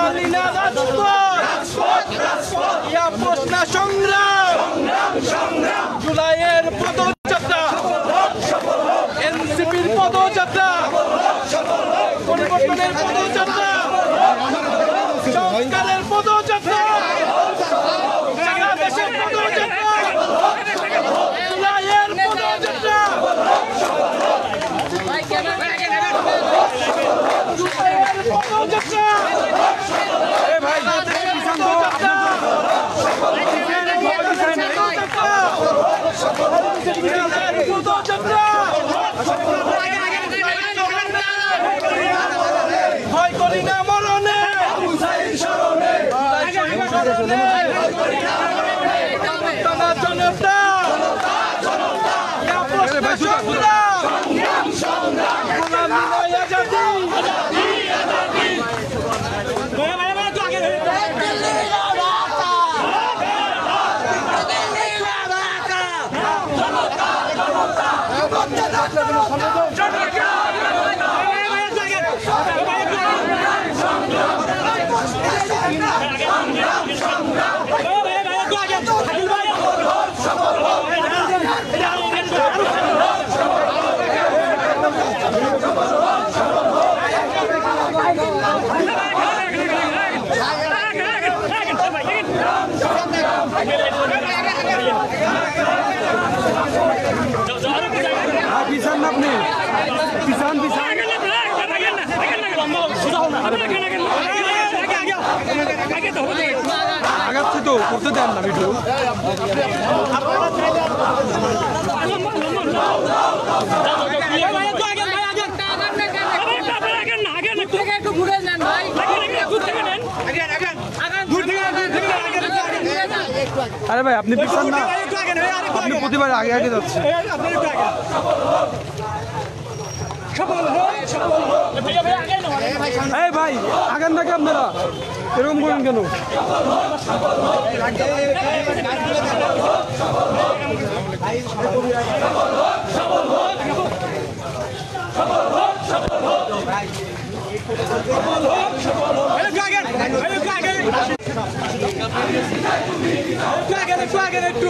সোনালী না রাজপথ ইয়া প্রশ্ন সংগ্রাম জুলাইয়ের পদযাত্রা এনসিপির পদযাত্রা পরিবর্তনের পদযাত্রা সংস্কারের পদযাত্রা সারা দেশের পদযাত্রা জুলাইয়ের পদযাত্রা ভয় করি না মরণে জনতা আপনি কিষান আগাচ্ছি তো করতে দেন না ভিডিও আরে ভাই আপনি পিছন না আপনি প্রতিবার আগে আগে যাচ্ছে এই ভাই আগান নাকি আপনারা এরকম করেন কেন একটু